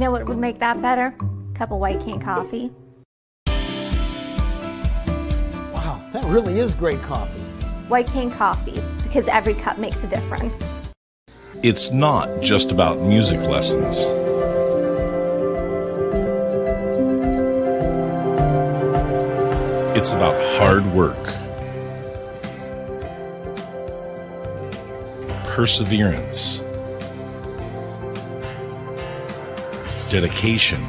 know what would make that better? A cup of white cane coffee. Wow, that really is great coffee. White cane coffee, because every cup makes a difference. It's not just about music lessons. It's about hard work, perseverance, dedication,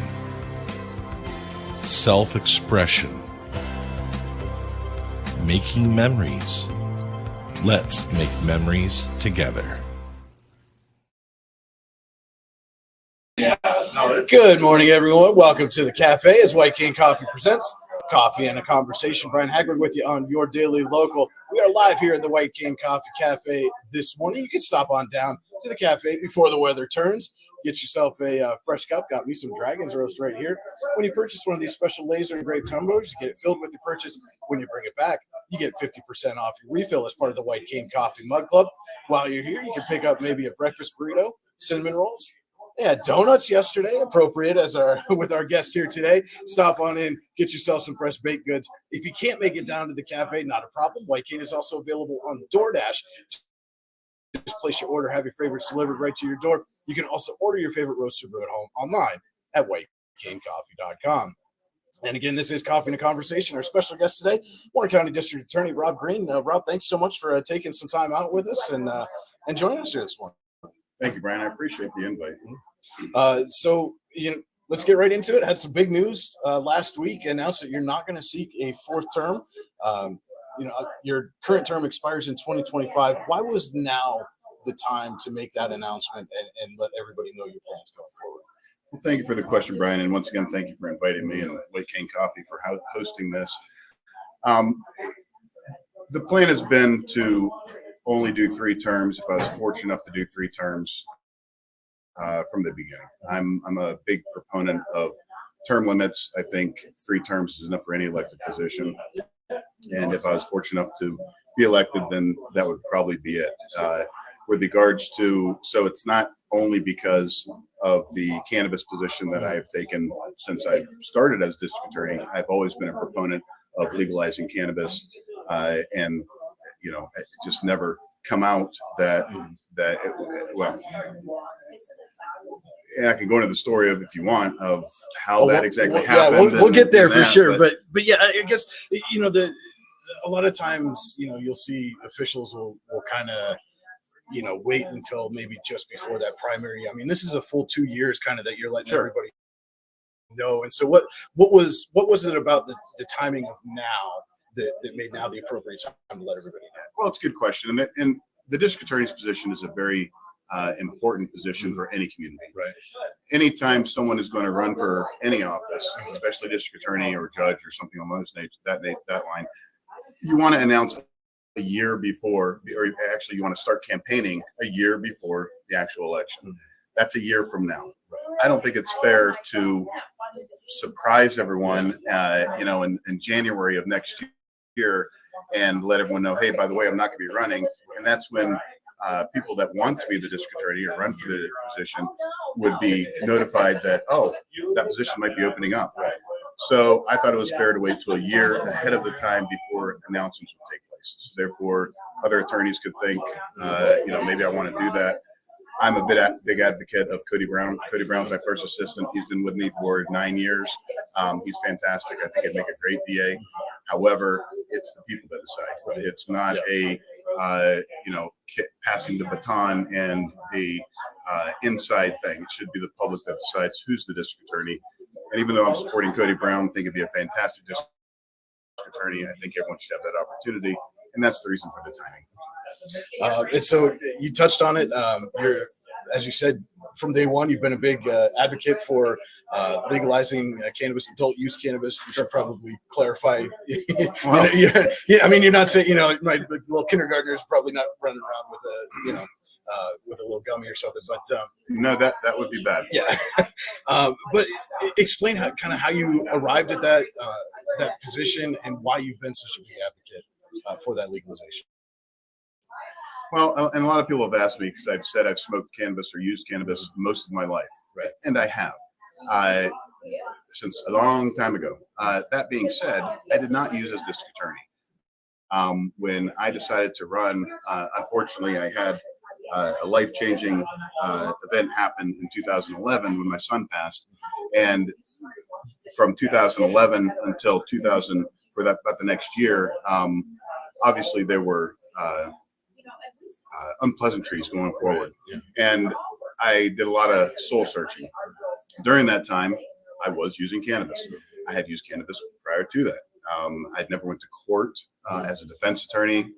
self-expression, making memories. Let's make memories together. Good morning, everyone. Welcome to the cafe as White Cane Coffee presents Coffee and a Conversation. Brian Hagberg with you on your daily local. We are live here in the White Cane Coffee Cafe this morning. You can stop on down to the cafe before the weather turns. Get yourself a fresh cup. Got me some Dragon's Roast right here. When you purchase one of these special laser engraved tumblers, you get it filled with your purchase. When you bring it back, you get 50% off your refill as part of the White Cane Coffee Mug Club. While you're here, you can pick up maybe a breakfast burrito, cinnamon rolls. Yeah, donuts yesterday, appropriate as with our guest here today. Stop on in, get yourself some fresh baked goods. If you can't make it down to the cafe, not a problem. White Cane is also available on DoorDash. Just place your order, have your favorites delivered right to your door. You can also order your favorite roasted brew at home online at whitecanecoffee.com. And again, this is Coffee and a Conversation. Our special guest today, Warren County District Attorney Rob Greene. Rob, thanks so much for taking some time out with us and joining us here this morning. Thank you, Brian. I appreciate the invite. Let's get right into it. Had some big news last week. Announced that you're not going to seek a fourth term. Your current term expires in 2025. Why was now the time to make that announcement and let everybody know your plans going forward? Well, thank you for the question, Brian. And once again, thank you for inviting me and White Cane Coffee for hosting this. The plan has been to only do 3 terms if I was fortunate enough to do 3 terms from the beginning. I'm a big proponent of term limits. I think 3 terms is enough for any elected position. And if I was fortunate enough to be elected, then that would probably be it. With regards to, so it's not only because of the cannabis position that I have taken since I started as district attorney. I've always been a proponent of legalizing cannabis, and it just never come out and I can go into the story of, if you want, of how that exactly happened. Yeah, we'll get there for sure. But yeah, I guess a lot of times you'll see officials will kind of wait until maybe just before that primary. I mean, this is a full 2 years kind of that you're letting everybody know. And so what was it about the timing of now that made now the appropriate time to let everybody know? Well, it's a good question. And the district attorney's position is a very important position for any community. Right. Anytime someone is going to run for any office, especially district attorney or judge or something on those that line, you want to announce a year before, or actually you want to start campaigning a year before the actual election. That's a year from now. I don't think it's fair to surprise everyone, in January of next year and let everyone know, hey, by the way, I'm not going to be running. And that's when people that want to be the district attorney or run for the position would be notified that, that position might be opening up. So I thought it was fair to wait till a year ahead of the time before announcements would take place. So therefore, other attorneys could think, maybe I want to do that. I'm a big advocate of Cody Brown. Cody Brown's my first assistant. He's been with me for 9 years. He's fantastic. I think he'd make a great DA. However, it's the people that decide. It's not passing the baton and the inside thing. It should be the public that decides who's the district attorney. And even though I'm supporting Cody Brown, I think it'd be a fantastic district attorney. I think everyone should have that opportunity. And that's the reason for the timing. And so you touched on it. As you said, from day one, you've been a big advocate for legalizing cannabis, adult use cannabis. You should probably clarify. I mean, you're not saying, my little kindergartner is probably not running around with a little gummy or something, but no, that would be bad. Yeah. But explain how you arrived at that position and why you've been such a big advocate for that legalization. Well, and a lot of people have asked me, because I've said I've smoked cannabis or used cannabis most of my life, right? And I have. uh, since a long time ago. That being said, I did not use as district attorney. When I decided to run, unfortunately, I had a life-changing event happen in 2011 when my son passed, and from 2011 until 2000, for that about the next year, obviously there were unpleasantries going forward, and I did a lot of soul searching. During that time, I was using cannabis. I had used cannabis prior to that. I'd never went to court as a defense attorney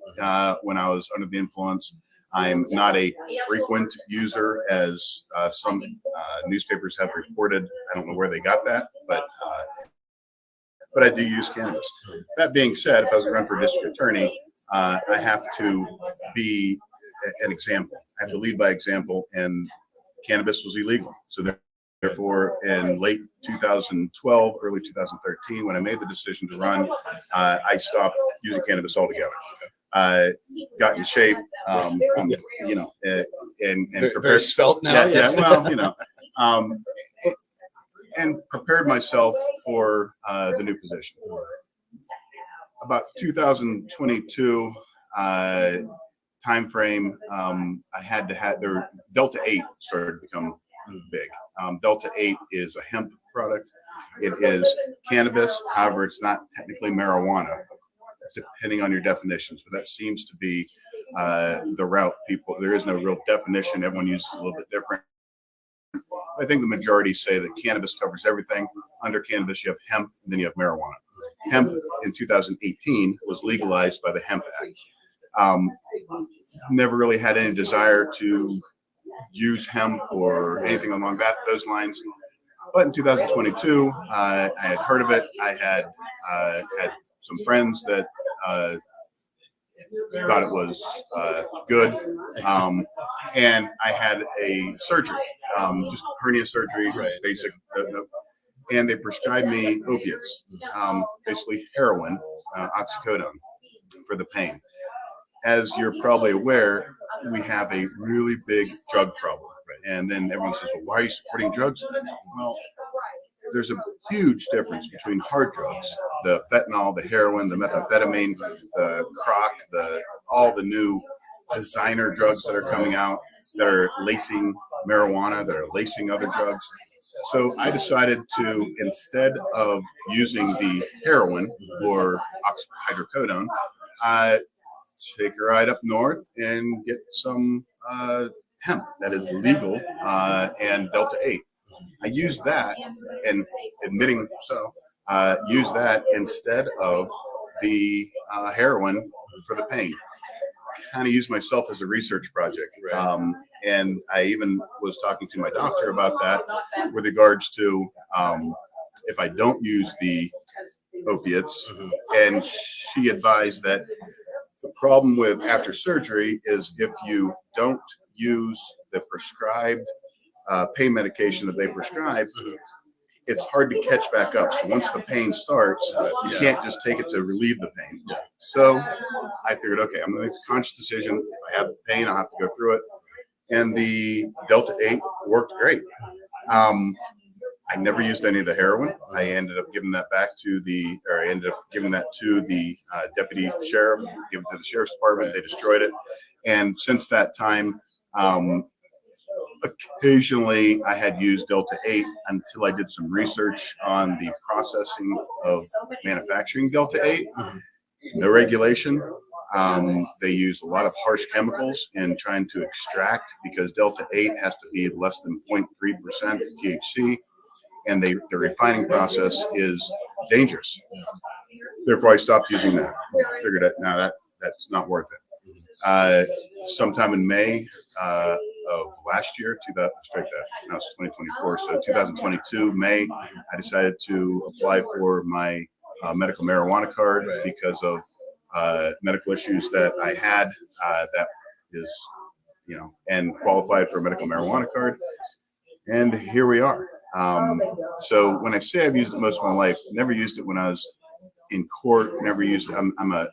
when I was under the influence. I'm not a frequent user, as some newspapers have reported. I don't know where they got that, but I do use cannabis. That being said, if I was to run for district attorney, I have to be an example. I have to lead by example, and cannabis was illegal. So therefore, in late 2012, early 2013, when I made the decision to run, I stopped using cannabis altogether. Got in shape, and Very prepared. svelte now. Yeah, well, and prepared myself for the new position. About 2022 time frame, I had to have their Delta 8 started to become big. Delta 8 is a hemp product. It is cannabis. However, it's not technically marijuana, depending on your definitions, but that seems to be the route people. There is no real definition. Everyone uses a little bit different. I think the majority say that cannabis covers everything. Under cannabis, you have hemp, and then you have marijuana. Hemp in 2018 was legalized by the Hemp Act. Never really had any desire to use hemp or anything along those lines. But in 2022, I had heard of it. I had had some friends that thought it was good, and I had a surgery, just hernia surgery, basic, and they prescribed me opiates, basically heroin, oxycodone, for the pain. As you're probably aware, we have a really big drug problem. And then everyone says, well, why are you supporting drugs? Well, there's a huge difference between hard drugs, the fentanyl, the heroin, the methamphetamine, the croc, all the new designer drugs that are coming out that are lacing marijuana, that are lacing other drugs. So I decided to, instead of using the heroin or hydrocodone, take a ride up north and get some hemp that is legal and Delta 8. I use that, and use that instead of the heroin for the pain. Kind of use myself as a research project. And I even was talking to my doctor about that with regards to if I don't use the opiates. And she advised that the problem with after surgery is if you don't use the prescribed pain medication that they prescribe, it's hard to catch back up. So once the pain starts, you can't just take it to relieve the pain. So I figured, okay, I'm going to make a conscious decision. If I have pain, I'll have to go through it. And the Delta 8 worked great. I never used any of the heroin. I ended up giving that to the deputy sheriff, give it to the sheriff's department. They destroyed it. And since that time, occasionally I had used Delta 8 until I did some research on the processing of manufacturing Delta 8. No regulation. They use a lot of harsh chemicals in trying to extract, because Delta 8 has to be less than 0.3% THC, and the refining process is dangerous. Therefore, I stopped using that. I figured that now that's not worth it. Sometime in May of last year, now it's 2024, so 2022, May, I decided to apply for my medical marijuana card because of medical issues that I had that is, and qualified for a medical marijuana card. And here we are. So when I say I've used it most of my life, never used it when I was in court, never used it. I'm a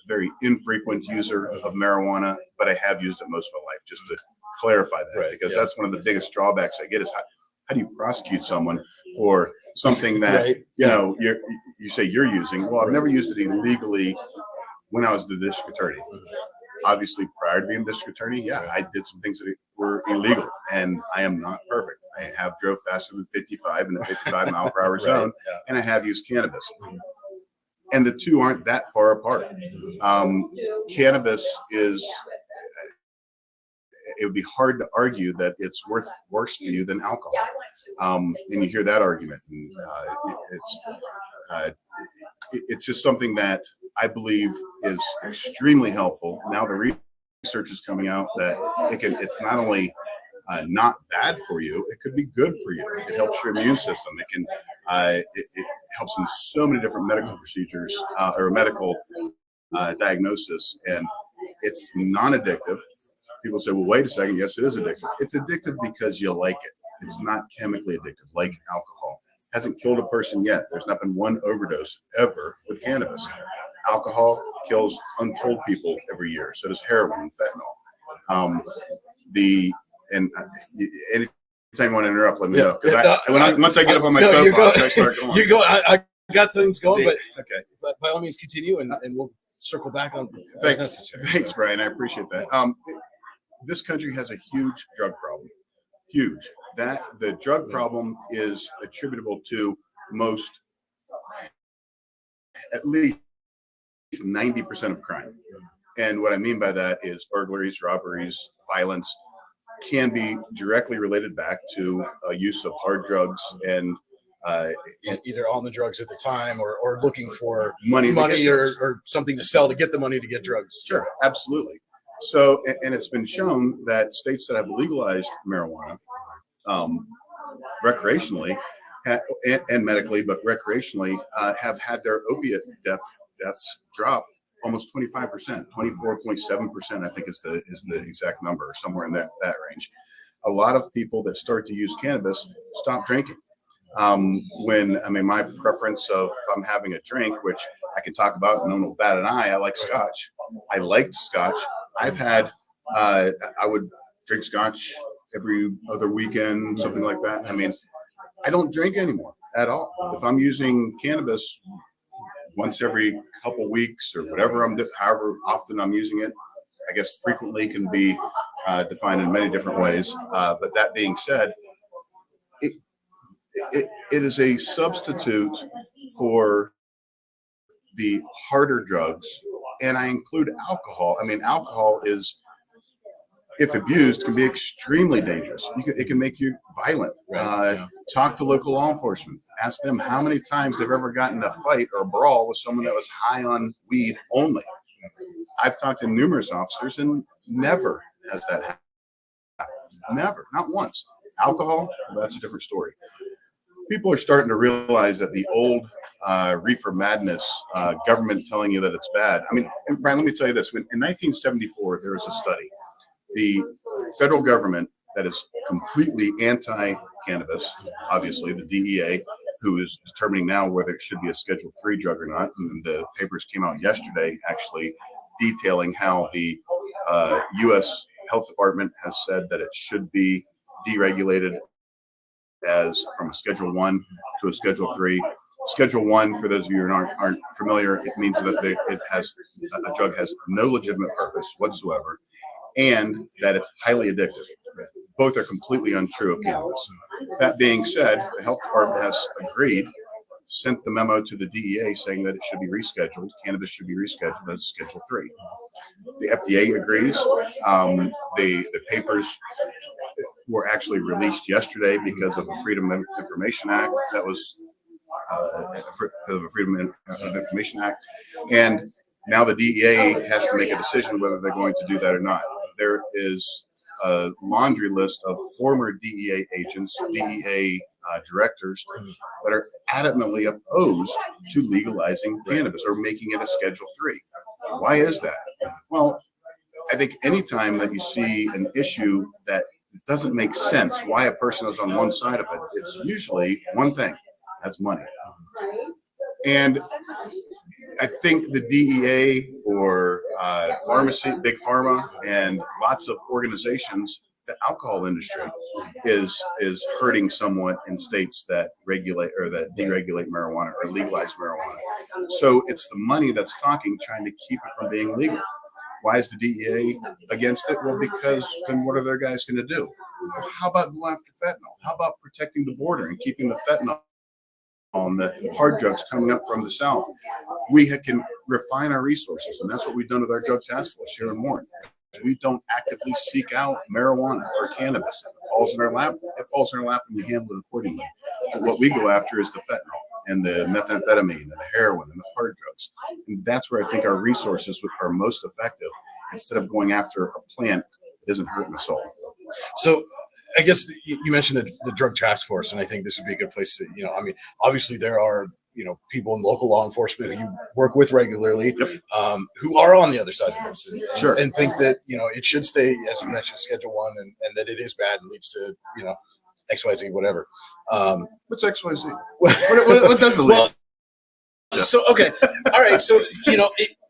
very infrequent user of marijuana, but I have used it most of my life, just to clarify that, because that's one of the biggest drawbacks I get is How do you prosecute someone for something that Right. you know you say you're using? Well, I've never used it illegally when I was the district attorney. Obviously, prior to being district attorney, yeah, I did some things that were illegal, and I am not perfect. I have drove faster than 55 in a 55 mile per hour zone, and I have used cannabis. And the two aren't that far apart. Cannabis is, it would be hard to argue that it's worse for you than alcohol. And you hear that argument. And, it's just something that I believe is extremely helpful. Now the research is coming out that it's not only not bad for you, it could be good for you. It helps your immune system. It helps in so many different medical procedures or medical diagnosis, and it's non-addictive. People say, well, wait a second. Yes, it is addictive. It's addictive because you like it. It's not chemically addictive like alcohol. Hasn't killed a person yet. There's not been one overdose ever with cannabis. Alcohol kills untold people every year. So does heroin and fentanyl. Anytime you want to interrupt, let me know. Because once I get up on my soapbox, I start going. You go. I got things going, okay. But by all means, continue, and we'll circle back on as necessary. Thanks, Brian. I appreciate that. This country has a huge drug problem. Huge. The drug problem is attributable to at least 90% of crime. And what I mean by that is burglaries, robberies, violence can be directly related back to use of hard drugs and either on the drugs at the time or looking for money or something to sell to get the money to get drugs. Sure, absolutely. So, and it's been shown that states that have legalized marijuana recreationally and medically, but recreationally, have had their opiate deaths drop almost 25%, 24.7%, I think is the exact number, somewhere in that range. A lot of people that start to use cannabis stop drinking. My preference of if I'm having a drink, which I can talk about, no one will bat an eye. I like scotch. I liked scotch. I've had, I would drink scotch every other weekend, something like that. I mean, I don't drink anymore at all. If I'm using cannabis once every couple weeks or whatever however often I'm using it, I guess frequently can be defined in many different ways. But that being said, it is a substitute for the harder drugs, and I include alcohol. I mean, alcohol is, if abused, can be extremely dangerous. It can make you violent. Talk to local law enforcement. Ask them how many times they've ever gotten in a fight or a brawl with someone that was high on weed only. I've talked to numerous officers, and never has that happened. Never, not once. Alcohol, well, that's a different story. People are starting to realize that the old reefer madness, government telling you that it's bad. I mean, and Brian, let me tell you this. In 1974, there was a study. The federal government that is completely anti-cannabis, obviously the DEA, who is determining now whether it should be a Schedule III drug or not. And the papers came out yesterday actually detailing how the U.S. Health Department has said that it should be deregulated as from a Schedule I to a Schedule III. Schedule I, for those of you who aren't familiar, it means that a drug has no legitimate purpose whatsoever, and that it's highly addictive. Both are completely untrue of cannabis. That being said, the health department has agreed, sent the memo to the DEA saying that it should be rescheduled. Cannabis should be rescheduled as Schedule III. The FDA agrees. The papers were actually released yesterday because of a Freedom of Information Act that was of a Freedom of Information Act, and now the DEA has to make a decision whether they're going to do that or not. There is a laundry list of former DEA agents, DEA directors that are adamantly opposed to legalizing cannabis or making it a Schedule III. Why is that? Well, I think anytime that you see an issue that doesn't make sense, why a person is on one side of it, it's usually one thing. That's money. And I think the DEA or pharmacy, big pharma, and lots of organizations the alcohol industry is hurting somewhat in states that regulate or that deregulate marijuana or legalize marijuana. So it's the money that's talking, trying to keep it from being legal. Why is the DEA against it? Well, because then what are their guys going to do? Well, how about go after fentanyl? How about protecting the border and keeping the fentanyl on the hard drugs coming up from the South? We can refine our resources, and that's what we've done with our drug task force here in Warren. We don't actively seek out marijuana or cannabis. If it falls in our lap, it falls in our lap, and we handle it accordingly. But what we go after is the fentanyl and the methamphetamine and the heroin and the hard drugs. And that's where I think our resources are most effective, instead of going after a plant that isn't hurting us all. So I guess you mentioned the drug task force, and I think this would be a good place to, I mean, obviously there are, people in local law enforcement who you work with regularly, who are on the other side of this and think that, it should stay, as you mentioned, Schedule 1 and that it is bad and leads to, XYZ, whatever. What's XYZ? What does it lead? So, okay. All right. So,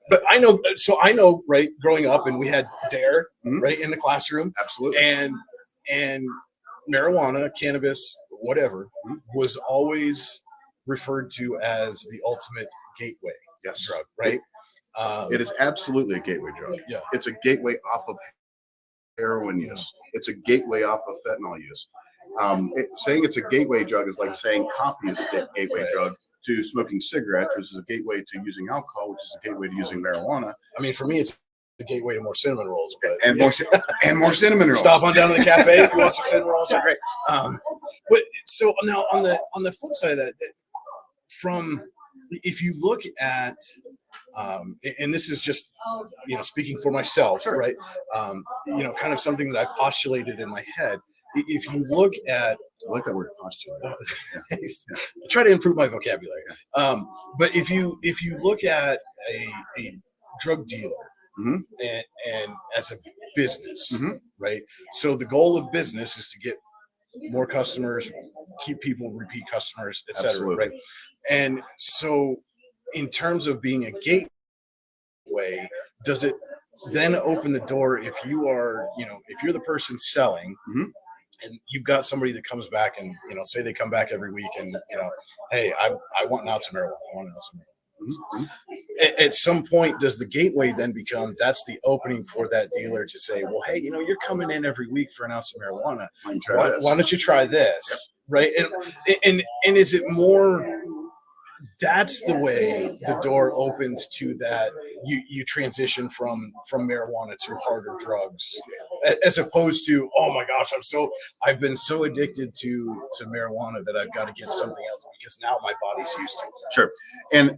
but I know, right, growing up, and we had DARE, right, in the classroom. Absolutely. And marijuana, cannabis, whatever, was always referred to as the ultimate gateway drug, right? It is absolutely a gateway drug. Yeah. It's a gateway off of heroin use. It's a gateway off of fentanyl use. Saying it's a gateway drug is like saying coffee is a gateway drug to smoking cigarettes, which is a gateway to using alcohol, which is a gateway to using marijuana. I mean, for me, it's the gateway to more cinnamon rolls, but more cinnamon rolls. Stop on down to the cafe if you want some cinnamon rolls. They're great. But so now on the flip side of that, if you look at, and this is just speaking for myself, right? Kind of something that I postulated in my head. If you look at, I like that word, postulate. I try to improve my vocabulary. But if you look at a drug dealer and as a business, right? So the goal of business is to get more customers, keep people repeat customers, et cetera, right? And so in terms of being a gateway, does it then open the door if you are, if you're the person selling, and you've got somebody that comes back and, say they come back every week and, hey, I want an ounce of marijuana. I want an ounce of marijuana. At some point, does the gateway then become, that's the opening for that dealer to say, well, hey, you're coming in every week for an ounce of marijuana. Why don't you try this? Right. And is it more, that's the way the door opens to that you transition from marijuana to harder drugs, as opposed to, oh my gosh, I've been so addicted to marijuana that I've got to get something else because now my body's used to it. Sure. And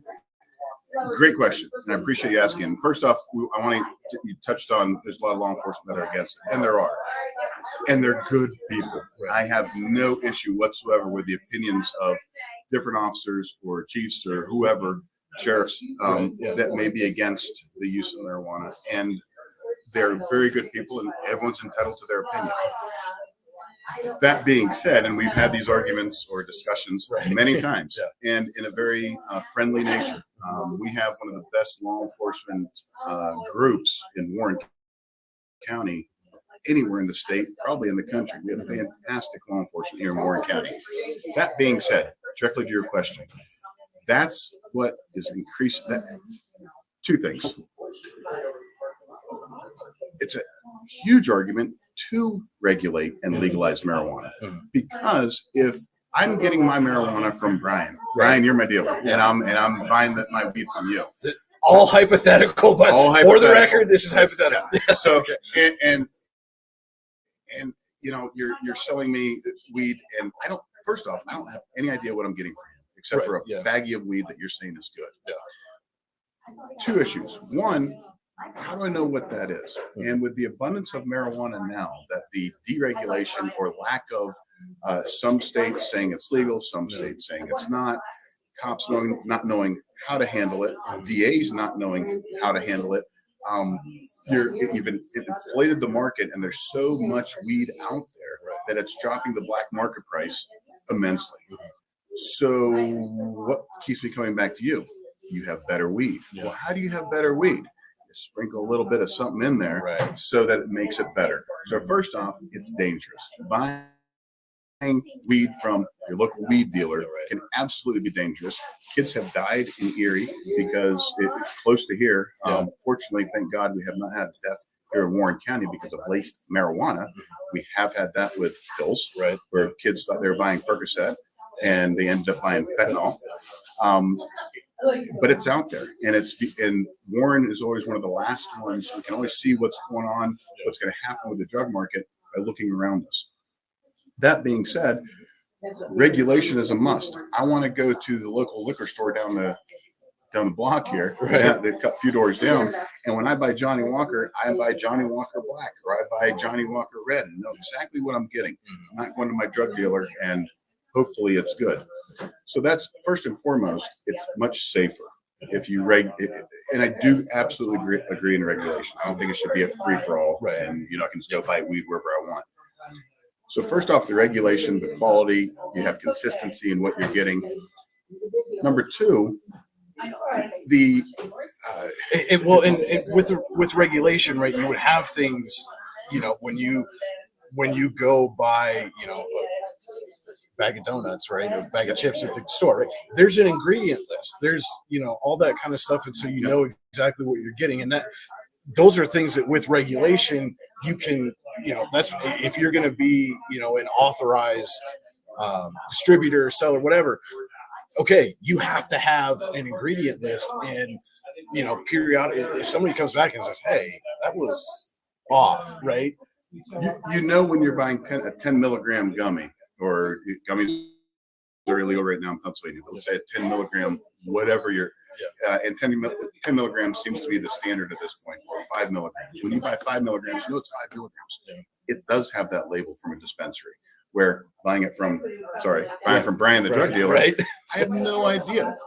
great question, and I appreciate you asking. First off, you touched on there's a lot of law enforcement that are against it, and there are, and they're good people. I have no issue whatsoever with the opinions of different officers or chiefs or whoever, sheriffs, that may be against the use of marijuana, and they're very good people, and everyone's entitled to their opinion. That being said, and we've had these arguments or discussions many times, and in a very friendly nature. We have one of the best law enforcement groups in Warren County, anywhere in the state, probably in the country. We have fantastic law enforcement here in Warren County. That being said, directly to your question, that's what is increasing. Two things. It's a huge argument to regulate and legalize marijuana, because if I'm getting my marijuana from Brian, you're my dealer, and I'm buying my weed from you. All hypothetical, but for the record, this is hypothetical. So, and you're selling me weed, and first off, I don't have any idea what I'm getting from you, except for a baggie of weed that you're saying is good. Yeah. Two issues. One, how do I know what that is? And with the abundance of marijuana now, that the deregulation or lack of some states saying it's legal, some states saying it's not, cops not knowing how to handle it, DAs not knowing how to handle it, you've inflated the market, and there's so much weed out there that it's dropping the black market price immensely. So what keeps me coming back to you? You have better weed. Well, how do you have better weed? You sprinkle a little bit of something in there Right. so that it makes it better. So first off, it's dangerous. Buying weed from your local weed dealer can absolutely be dangerous. Kids have died in Erie because it's close to here. Fortunately, thank God, we have not had a death here in Warren County because of laced marijuana. We have had that with pills, where kids thought they were buying Percocet and they ended up buying fentanyl. But it's out there, and Warren is always one of the last ones. We can always see what's going on, what's going to happen with the drug market by looking around us. That being said, regulation is a must. I want to go to the local liquor store down the block here, they cut a few doors down, and when I buy Johnny Walker, I buy Johnny Walker Black, or I buy Johnny Walker Red, and know exactly what I'm getting. I'm not going to my drug dealer and hopefully it's good. So that's first and foremost, it's much safer if you and I do absolutely agree in regulation. I don't think it should be a free for all, and I can just go buy weed wherever I want. So first off, the regulation, the quality, you have consistency in what you're getting. Number two, with regulation, right? You would have things, when you go buy, a bag of donuts, right, or a bag of chips at the store, right? There's an ingredient list. There's, all that kind of stuff, and so you know exactly what you're getting, and those are things that with regulation you can, that's if you're going to be, an authorized distributor, seller, whatever. Okay, you have to have an ingredient list, and periodic. If somebody comes back and says, "Hey, that was off," right? When you're buying a 10 milligram gummy, or gummies are illegal right now in Pennsylvania, but let's say a 10 milligram, whatever and 10 milligrams seems to be the standard at this point, or 5 milligrams. When you buy 5 milligrams, it's 5 milligrams. It does have that label from a dispensary. Where buying it from Brian, the drug dealer, I have no idea.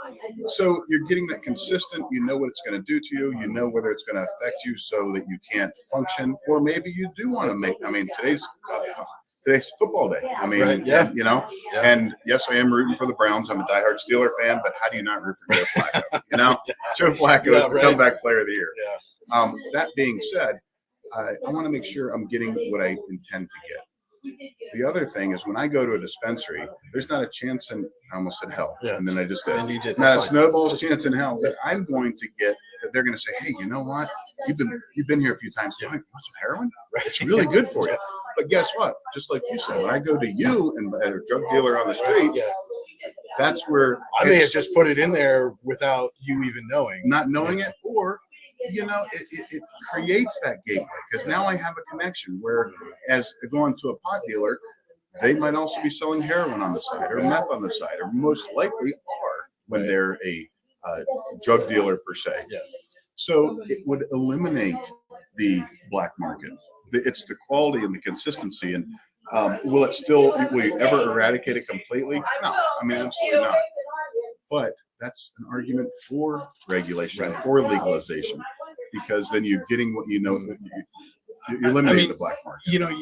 So you're getting that consistent, what it's going to do to you, whether it's going to affect you so that you can't function, or maybe you do want to today's football day. And yes, I am rooting for the Browns. I'm a diehard Steeler fan, but how do you not root for Joe Flacco? Joe Flacco is the comeback player of the year. That being said, I want to make sure I'm getting what I intend to get. The other thing is when I go to a dispensary, there's not a chance in, I almost said hell, and then I just did. And you did. Not a snowball's chance in hell that I'm going to get, that they're going to say, hey, you know what? You've been here a few times. You want some heroin? It's really good for you. But guess what? Just like you said, when I go to you and a drug dealer on the street, that's where I may have just put it in there without you even knowing. Not knowing it, or it creates that gateway, because now I have a connection where, as going to a pot dealer, they might also be selling heroin on the side or meth on the side, or most likely are when they're a drug dealer per se. So it would eliminate the black market. It's the quality and the consistency. And will you ever eradicate it completely? No, absolutely not. But that's an argument for regulation, for legalization, because then you're getting what you're eliminating the black market.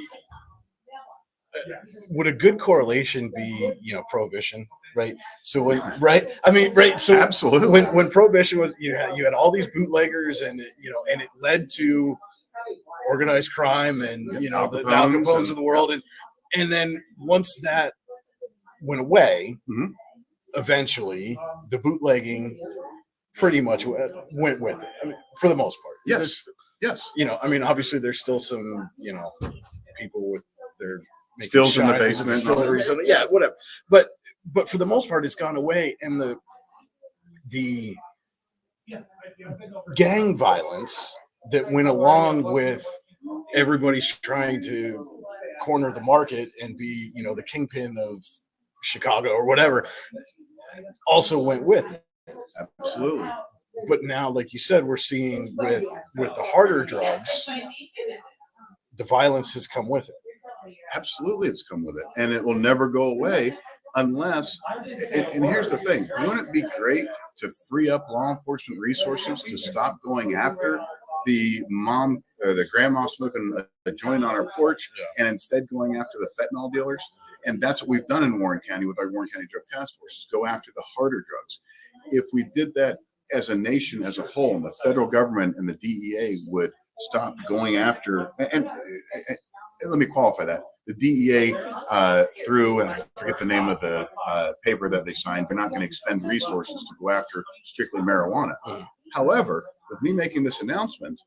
Would a good correlation be, prohibition, right? So So absolutely, when prohibition was, you had all these bootleggers, and and it led to organized crime and the Al Capones of the world, and then once that went away. Mm-hmm. Eventually, the bootlegging pretty much went with it. For the most part. Yes. Obviously, there's still some, people with their stills in the basement, whatever. But for the most part, it's gone away, and the gang violence that went along with everybody's trying to corner the market and be, the kingpin of Chicago or whatever, also went with it. Absolutely. But now, like you said, we're seeing with the harder drugs, the violence has come with it. Absolutely, it's come with it, and it will never go away unless. And here's the thing: wouldn't it be great to free up law enforcement resources to stop going after the mom or the grandma smoking a joint on our porch, and instead going after the fentanyl dealers? And that's what we've done in Warren County with our Warren County Drug Task Force, is go after the harder drugs. If we did that as a nation as a whole, the federal government and the DEA would stop going after, and let me qualify that. The DEA through, and I forget the name of the paper that they signed, they're not going to expend resources to go after strictly marijuana. However, with me making this announcement,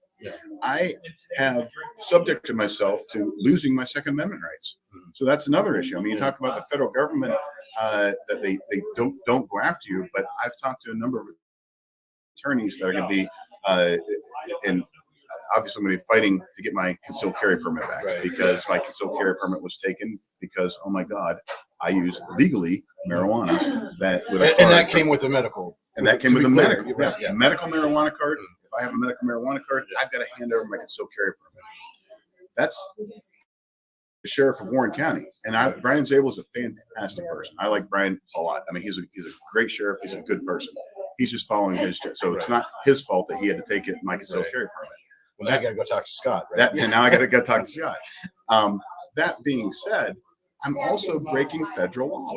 I have subjected myself to losing my Second Amendment rights. So that's another issue. I mean, you talk about the federal government that they don't go after you, but I've talked to a number of attorneys that are going to be and obviously I'm going to be fighting to get my concealed carry permit back because my concealed carry permit was taken because, oh my God, I use legally marijuana and that came with a medical. And that came with a medical marijuana card. If I have a medical marijuana card, I've got to hand over my concealed carry permit. That's the sheriff of Warren County, and Brian Zabel is a fantastic person. I like Brian a lot. I mean, he's a great sheriff. He's a good person. He's just following his. So it's not his fault that he had to take it my concealed carry permit. Well, now I got to go talk to Scott. Right? And now I got to go talk to Scott. That being said, I'm also breaking federal law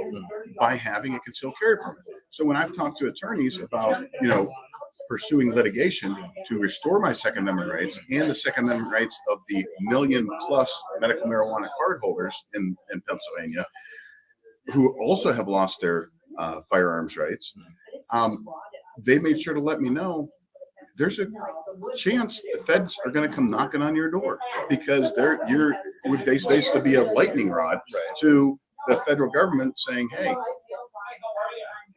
by having a concealed carry permit. So when I've talked to attorneys about, pursuing litigation to restore my Second Amendment rights and the Second Amendment rights of the million plus medical marijuana card holders in Pennsylvania, who also have lost their firearms rights, they made sure to let me know there's a chance the feds are going to come knocking on your door because it would basically be a lightning rod to the federal government saying, hey,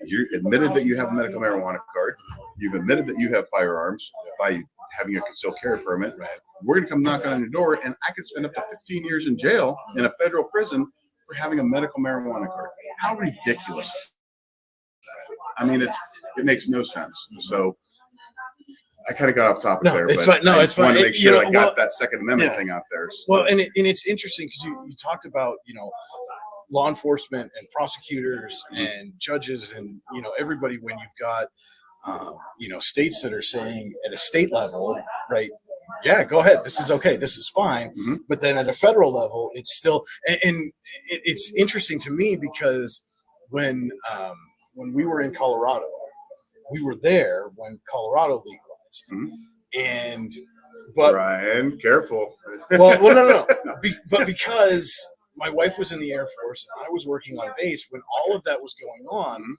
you admitted that you have a medical marijuana card. You've admitted that you have firearms by having a concealed carry permit. We're going to come knocking on your door, and I could spend up to 15 years in jail in a federal prison for having a medical marijuana card. How ridiculous is that? I mean, it makes no sense. So I kind of got off topic there. It's fine. No, it's fine. I want to make sure I got that Second Amendment thing out there. So. Well, and it's interesting because you talked about, law enforcement and prosecutors and judges and, everybody when you've got, states that are saying at a state level, right, yeah, go ahead. This is okay. This is fine. Mm-hmm. But then at a federal level, it's still, and it's interesting to me because when we were in Colorado, we were there when Colorado legalized. Mm-hmm. But Brian, careful. Well, no. But because my wife was in the Air Force and I was working on base, when all of that was going on,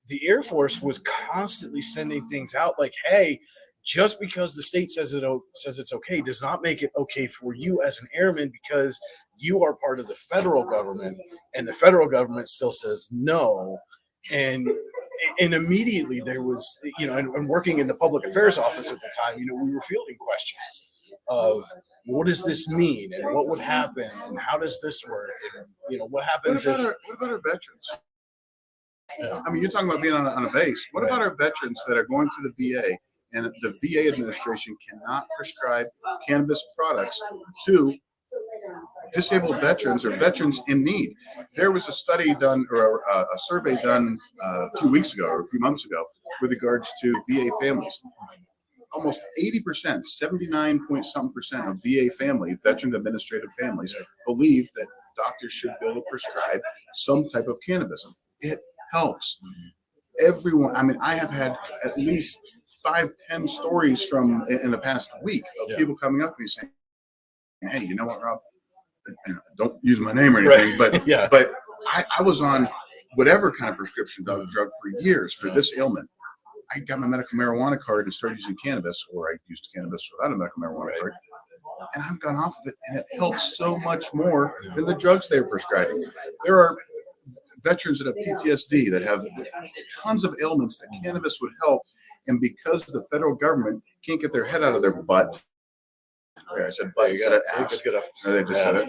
the Air Force was constantly sending things out like, hey, just because the state says it's okay does not make it okay for you as an airman because you are part of the federal government and the federal government still says no. And immediately there was, and working in the public affairs office at the time, we were fielding questions of what does this mean and what would happen and how does this work and what happens what about our veterans? Yeah. I mean, you're talking about being on a base. What about our veterans that are going to the VA and the VA administration cannot prescribe cannabis products to disabled veterans or veterans in need? There was a study done or a survey done a few weeks ago or a few months ago with regards to VA families. Almost 80%, 79-point-something% of VA family, veteran administrative families, believe that doctors should be able to prescribe some type of cannabis. It helps everyone. I mean, I have had at least 5-10 stories from in the past week of people coming up to me saying, hey, you know what, Rob? And don't use my name or anything, but I was on whatever kind of prescription drug for years for this ailment. I got my medical marijuana card and started using cannabis, or I used cannabis without a medical marijuana card, and I've gone off of it, and it helps so much more than the drugs they're prescribing. There are veterans that have PTSD that have tons of ailments that cannabis would help, and because the federal government can't get their head out of their butt, I said butt, you got to ask. No, they just said it.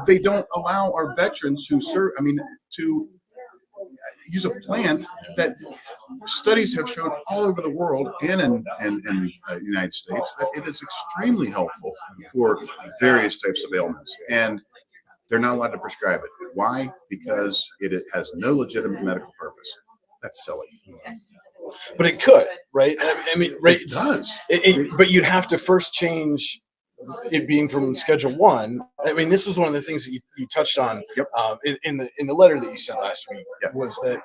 They don't allow our veterans who serve, to use a plant that studies have shown all over the world and in the United States that it is extremely helpful for various types of ailments. And they're not allowed to prescribe it. Why? Because it has no legitimate medical purpose. That's silly. But it could, right? I mean, right? It does. But you'd have to first change it being from Schedule 1. I mean, this was one of the things that you touched on in the letter that you sent last week was that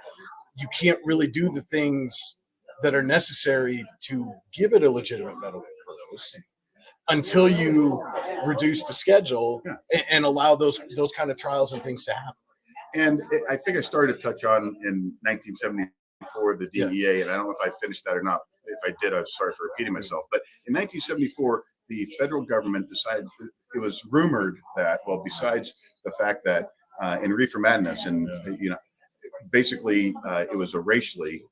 you can't really do the things that are necessary to give it a legitimate medical purpose until you reduce the schedule and allow those kind of trials and things to happen. And I think I started to touch on in 1974 the DEA, and I don't know if I finished that or not. If I did, I'm sorry for repeating myself. But in 1974, the federal government decided, it was rumored that, well, besides the fact that in Reefer Madness, and basically it was a racially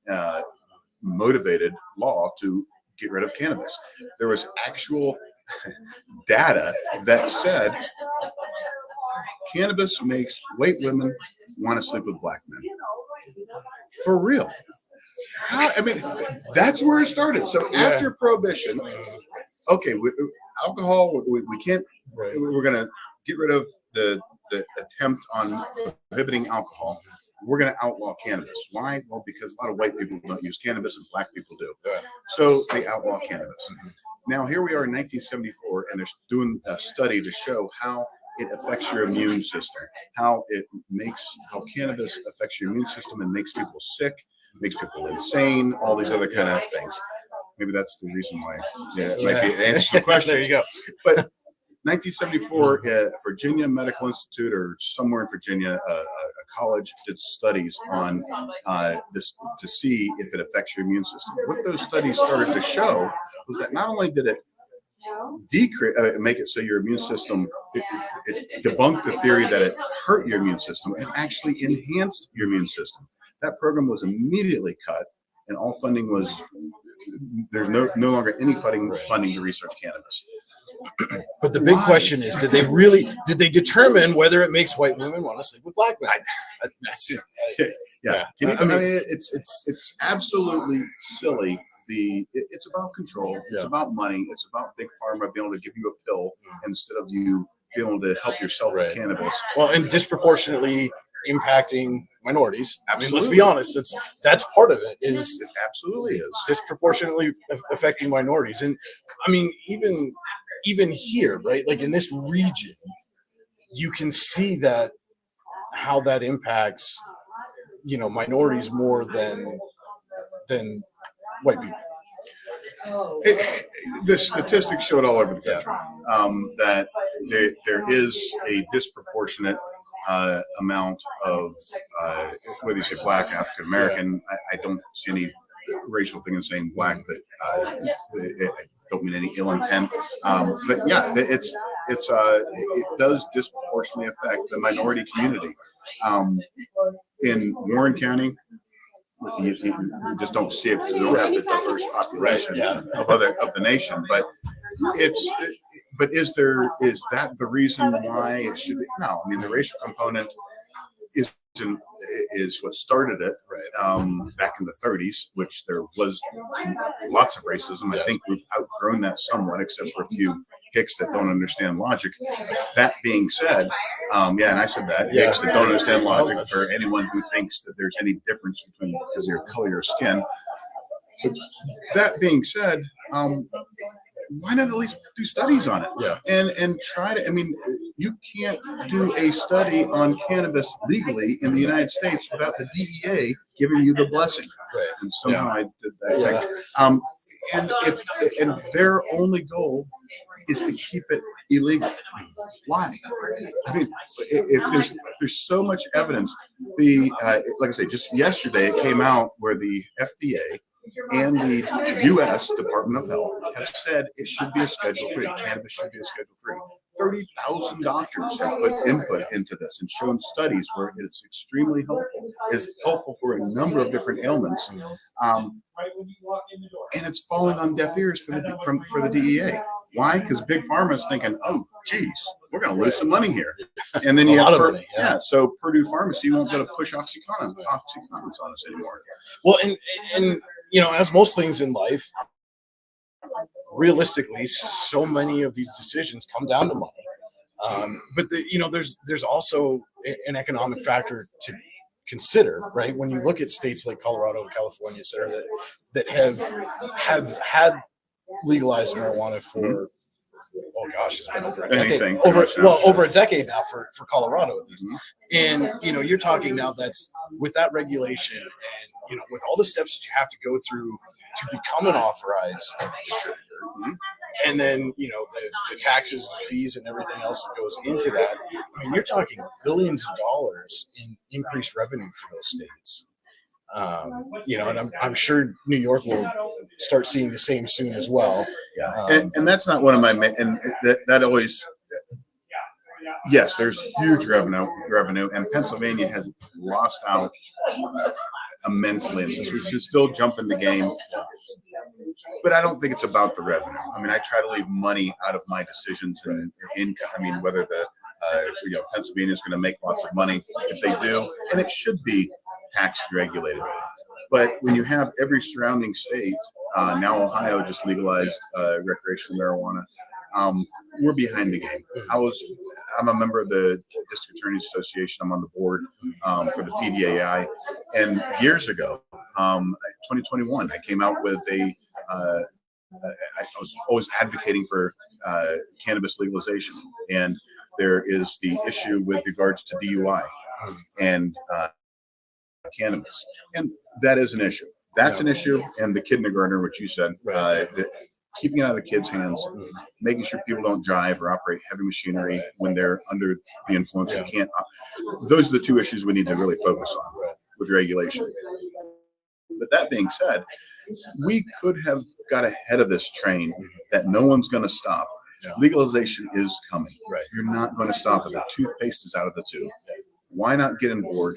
motivated law to get rid of cannabis. There was actual data that said cannabis makes white women want to sleep with black men. For real. I mean, that's where it started. So after Prohibition, okay, alcohol, we can't, we're going to get rid of the attempt on prohibiting alcohol. We're going to outlaw cannabis. Why? Well, because a lot of white people don't use cannabis and black people do. So they outlaw cannabis. Now, here we are in 1974, and they're doing a study to show how it affects your immune system, how cannabis affects your immune system and makes people sick, makes people insane, all these other kind of things. Maybe that's the reason why. It might be an answer to the question. There you go. But 1974, Virginia Medical Institute, or somewhere in Virginia, a college did studies on this to see if it affects your immune system. What those studies started to show was that not only did it make it so your immune system, it debunked the theory that it hurt your immune system, and actually enhanced your immune system. That program was immediately cut, and all funding was, there's no longer any funding to research cannabis. But the big question is, did they determine whether it makes white women want to sleep with black men? I mean, it's absolutely silly. It's about control. It's about money. It's about big pharma being able to give you a pill instead of you being able to help yourself with cannabis. Well, and disproportionately impacting minorities. I mean, let's be honest. That's part of it. It absolutely is disproportionately affecting minorities. And I mean, even here, right? Like in this region, you can see that how that impacts, minorities more than white people. The statistics showed all over the country that there is a disproportionate amount of whether you say black, African American. I don't see any racial thing in saying black, but I don't mean any ill intent. But yeah, it does disproportionately affect the minority community. In Warren County, you just don't see it because we don't have the diverse population of the nation. But is that the reason why it should be? No, I mean the racial component is what started it back in the 30s, which there was lots of racism. I think we've outgrown that somewhat, except for a few hicks that don't understand logic. That being said, and I said that, hicks that don't understand logic, for anyone who thinks that there's any difference between because of your color of your skin. But that being said, why not at least do studies on it? And try to, I mean, you can't do a study on cannabis legally in the United States without the DEA giving you the blessing. And somehow I did that thing. And their only goal is to keep it illegal. Why? I mean, if there's so much evidence, like I say, just yesterday it came out where the FDA and the U.S. Department of Health have said it should be a Schedule 3. Cannabis should be a Schedule 3. 30,000 doctors have put input into this and shown studies where it's extremely helpful. It's helpful for a number of different ailments, and it's falling on deaf ears for the DEA. Why? Because Big Pharma is thinking, oh, geez, we're going to lose some money here. And then you have so Purdue Pharmacy won't be able to push oxycontins on us anymore. Well, and as most things in life, realistically, so many of these decisions come down to money. But there's also an economic factor to consider, right? When you look at states like Colorado and California, et cetera, that have had legalized marijuana for it's been over a decade. Over a decade now for Colorado at least. And you're talking now that's with that regulation and with all the steps that you have to go through to become an authorized distributor. And then, the taxes and fees and everything else that goes into that. I mean, you're talking billions of dollars in increased revenue for those states. And I'm sure New York will start seeing the same soon as well. And that's not one of my and that always. Yes, there's huge revenue, and Pennsylvania has lost out immensely in this. We can still jump in the game, but I don't think it's about the revenue. I mean, I try to leave money out of my decisions and income. I mean, whether the Pennsylvania is going to make lots of money, if they do, and it should be tax regulated. But when you have every surrounding state, now Ohio just legalized recreational marijuana. We're behind the game. I'm a member of the District Attorneys Association. I'm on the board for the PDAI. And years ago, 2021, I came out with I was always advocating for cannabis legalization. And there is the issue with regards to DUI and cannabis. And that is an issue. That's an issue. And the kindergartner, which you said, keeping it out of kids' hands, making sure people don't drive or operate heavy machinery when they're under the influence and can't. Those are the two issues we need to really focus on with regulation. But that being said, we could have got ahead of this train that no one's going to stop. Legalization is coming. You're not going to stop it. The toothpaste is out of the tube. Why not get on board,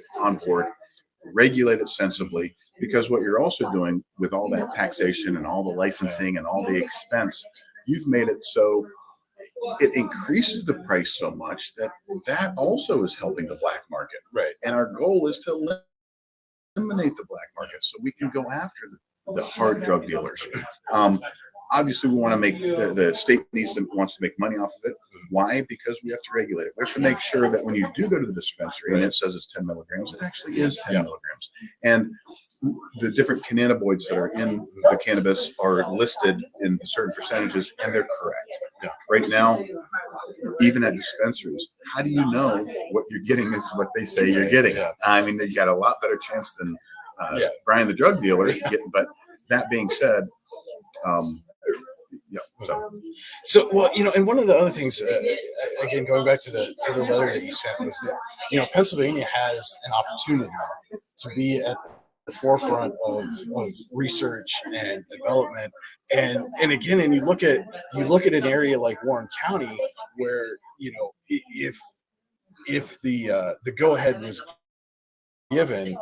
regulate it sensibly? Because what you're also doing with all that taxation and all the licensing and all the expense, you've made it so it increases the price so much that also is helping the black market. And our goal is to eliminate the black market so we can go after the hard drug dealers. Obviously, we want to make the state wants to make money off of it. Why? Because we have to regulate it. We have to make sure that when you do go to the dispensary and it says it's 10 milligrams, it actually is 10 milligrams. And the different cannabinoids that are in the cannabis are listed in certain percentages, and they're correct. Right now, even at dispensaries, how do you know what you're getting is what they say you're getting? I mean, you got a lot better chance than Brian the drug dealer. But that being said, So and one of the other things, again, going back to the letter that you sent, was that Pennsylvania has an opportunity to be at the forefront of research and development, and you look at an area like Warren County where if the go ahead was given.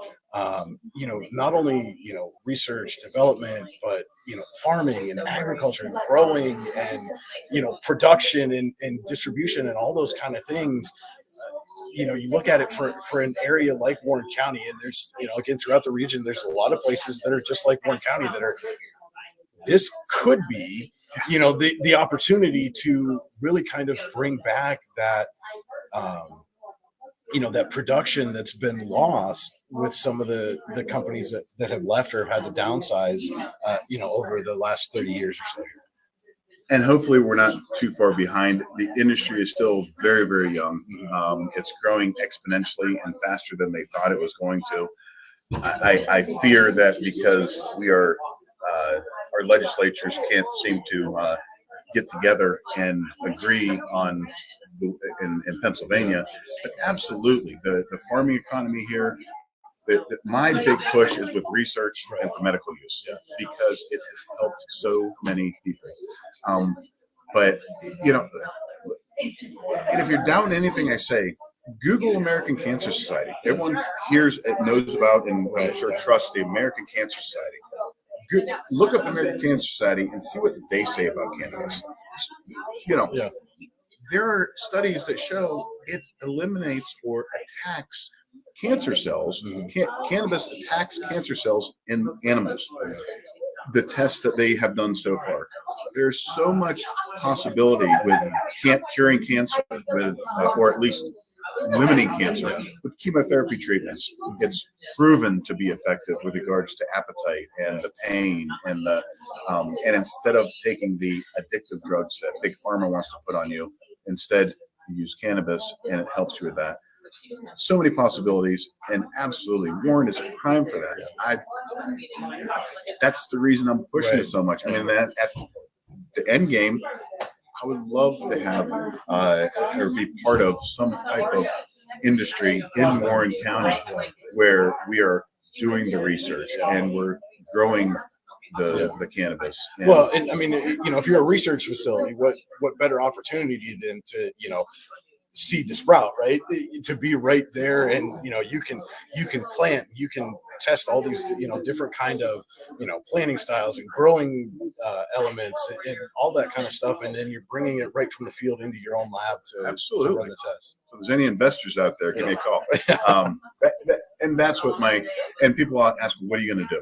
Not only research, development, but farming and agriculture and growing and production and distribution and all those kind of things. You look at it for an area like Warren County, and there's again throughout the region, there's a lot of places that are just like Warren County that are. This could be the opportunity to really kind of bring back that. That production that's been lost with some of the companies that have left or have had to downsize, over the last 30 years or so. And hopefully we're not too far behind. The industry is still very, very young. It's growing exponentially and faster than they thought it was going to. I fear that because our legislatures can't seem to get together and agree on in Pennsylvania. But absolutely, the farming economy here, my big push is with research and for medical use because it has helped so many people. But and if you're down anything I say, Google American Cancer Society. Everyone knows about and I'm sure trusts the American Cancer Society. Look up the American Cancer Society and see what they say about cannabis. There are studies that show it eliminates or attacks cancer cells. Cannabis attacks cancer cells in animals. The tests that they have done so far. There's so much possibility with curing cancer, or at least limiting cancer with chemotherapy treatments. It's proven to be effective with regards to appetite and the pain and and instead of taking the addictive drugs that big pharma wants to put on you, instead you use cannabis and it helps you with that. So many possibilities, and absolutely Warren is prime for that. that's the reason I'm pushing Right. it so much. I mean, that at the end game, I would love to have or be part of some type of industry in Warren County where we are doing the research and we're growing the cannabis. And Well, and I mean, if you're a research facility, what better opportunity than to, seed to sprout, right? To be right there, and you can plant, you can test all these different kind of planting styles and growing elements and all that kind of stuff, and then you're bringing it right from the field into your own lab to Absolutely. run the test. if there's any investors out there, give me a call. And that's what and people ask, what are you going to do?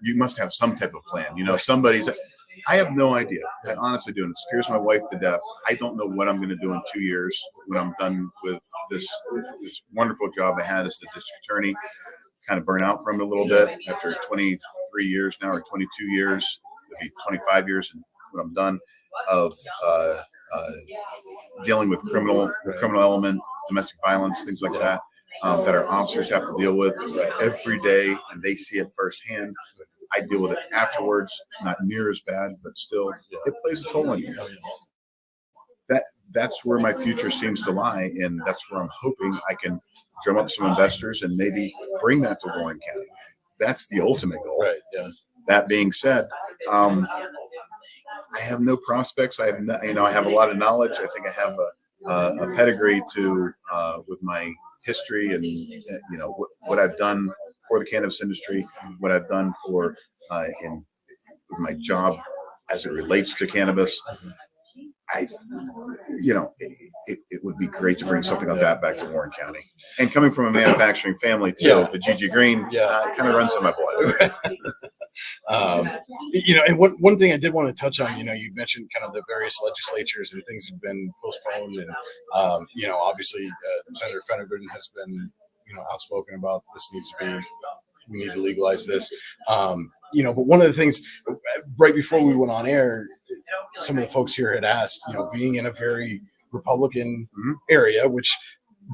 You must have some type of plan. I have no idea. I honestly do. And it scares my wife to death. I don't know what I'm going to do in 2 years when I'm done with this wonderful job I had as the district attorney. Kind of burn out from it a little bit after 23 years now, or 22 years. It'll be 25 years when I'm done of dealing with the criminal element, domestic violence, things like that our officers have to deal with every day, and they see it firsthand. I deal with it afterwards, not near as bad, but still, it plays a toll on you. That's where my future seems to lie, and that's where I'm hoping I can drum up some investors and maybe bring that to Warren County. That's the ultimate goal. Right. Yeah. That being said, I have no prospects. I have a lot of knowledge. I think I have a pedigree with my history and what I've done for the cannabis industry, what I've done for in my job as it relates to cannabis. It would be great to bring something like that back to Warren County. And coming from a manufacturing family too, the Greene, it kind of runs in my blood. And one thing I did want to touch on, you mentioned kind of the various legislatures and things have been postponed, and obviously Senator Fennegan has been outspoken about we need to legalize this. But one of the things right before we went on air, some of the folks here had asked, being in a very Republican area, which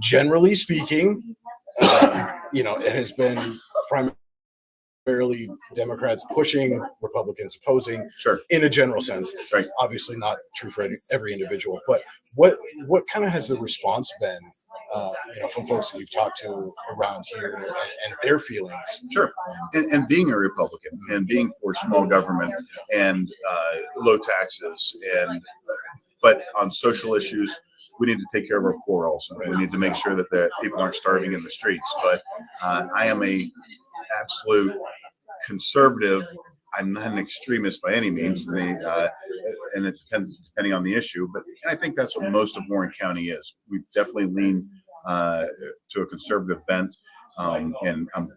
generally speaking, it has been primarily Democrats pushing, Republicans opposing, Sure. In a general sense. Right. Obviously not true for every individual, but what kind of has the response been, from folks that you've talked to around here and their feelings? Sure. And being a Republican and being for small government and low taxes but on social issues, we need to take care of our poor also. We need to make sure that people aren't starving in the streets. But I am a absolute conservative. I'm not an extremist by any means, and it depends depending on the issue. And I think that's what most of Warren County is. We definitely lean to a conservative bent, and I'm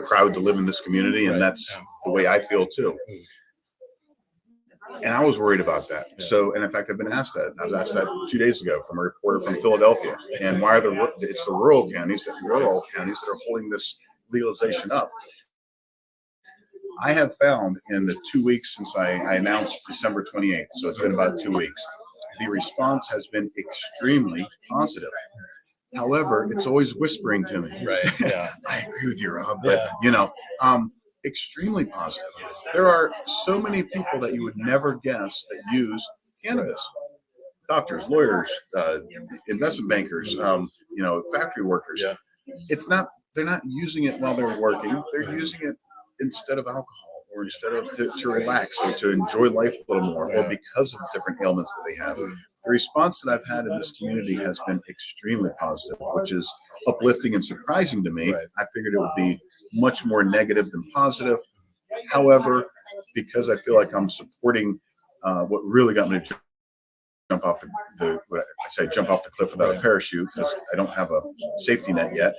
proud to live in this community, and that's the way I feel too. And I was worried about that. So, and in fact, I've been asked that. I was asked that 2 days ago from a reporter from Philadelphia. And why are it's the rural counties that are holding this legalization up? I have found in the 2 weeks since I announced December 28th, so it's been about 2 weeks, the response has been extremely positive. However, it's always whispering to me. Right. Yeah. I agree with you, Rob, but extremely positive. There are so many people that you would never guess that use cannabis. Doctors, lawyers, investment bankers, factory workers. Yeah. They're not using it while they're working. They're using it instead of alcohol, or instead of to relax, or to enjoy life a little more, or because of different ailments that they have. The response that I've had in this community has been extremely positive, which is uplifting and surprising to me. Right. I figured it would be much more negative than positive. However, because I feel like I'm supporting what really got me to jump off jump off the cliff without a parachute, because I don't have a safety net yet,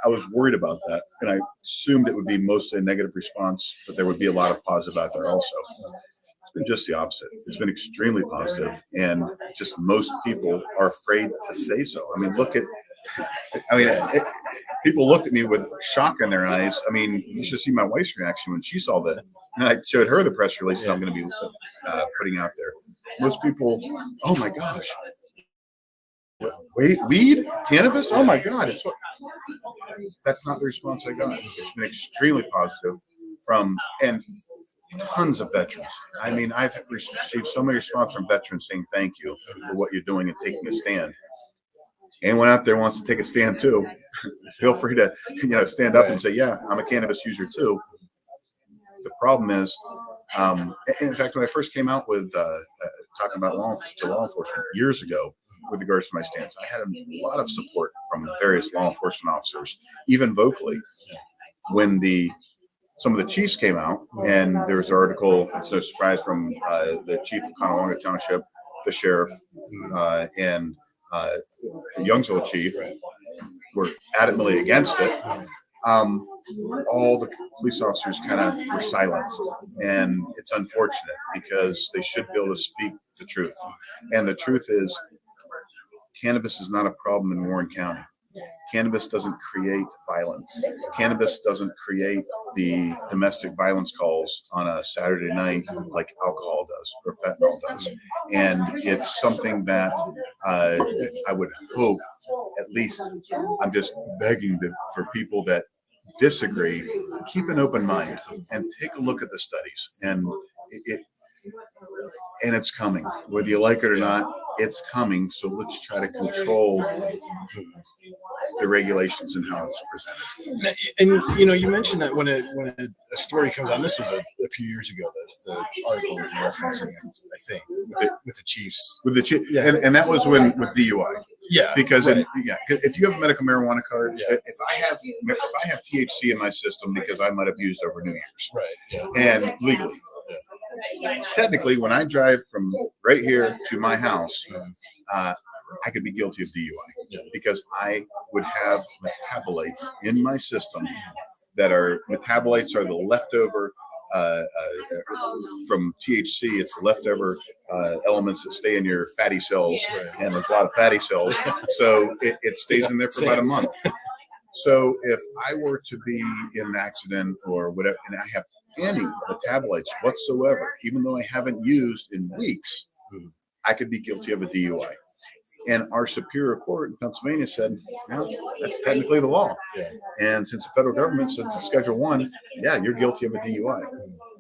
I was worried about that, and I assumed it would be mostly a negative response, but there would be a lot of positive out there also. It's been just the opposite. It's been extremely positive, and just most people are afraid to say so. People looked at me with shock in their eyes. I mean, you should see my wife's reaction when she saw that. And I showed her the press release that I'm going to be putting out there. Most people, oh my gosh, Wait, weed, cannabis? Oh my God! That's not the response I got. It's been extremely positive from and tons of veterans. I mean, I've received so many responses from veterans saying thank you for what you're doing and taking a stand. Anyone out there wants to take a stand too, feel free to stand up and say, yeah, I'm a cannabis user too. The problem is, in fact, when I first came out with talking about law enforcement years ago with regards to my stance, I had a lot of support from various law enforcement officers, even vocally. When some of the chiefs came out, and there was an article, it's no surprise, from the chief of Conowanga Township, the sheriff, and the Youngsville chief were adamantly against it. All the police officers kind of were silenced, and it's unfortunate because they should be able to speak the truth. And the truth is, cannabis is not a problem in Warren County. Cannabis doesn't create violence. Cannabis doesn't create the domestic violence calls on a Saturday night like alcohol does or fentanyl does. And it's something that I would hope, at least I'm just begging for people that disagree, keep an open mind and take a look at the studies. And it's coming, whether you like it or not. It's coming. So let's try to control the regulations and how it's presented. And you mentioned that when a story comes on, this was a few years ago, the article you're referencing, I think, with the Chiefs. Yeah. And that was with DUI. Yeah. Because if you have a medical marijuana card, if I have THC in my system because I might have used over New Year's. Right. Yeah. And legally. Technically, when I drive from right here to my house, I could be guilty of DUI because I would have metabolites in my system that are the leftover from THC. It's the leftover elements that stay in your fatty cells, and there's a lot of fatty cells, so it stays in there for about a month. So if I were to be in an accident or whatever, and I have any metabolites whatsoever, even though I haven't used in weeks, I could be guilty of a DUI. And our superior court in Pennsylvania said, no, that's technically the law. Yeah. And since the federal government says it's Schedule 1, you're guilty of a DUI.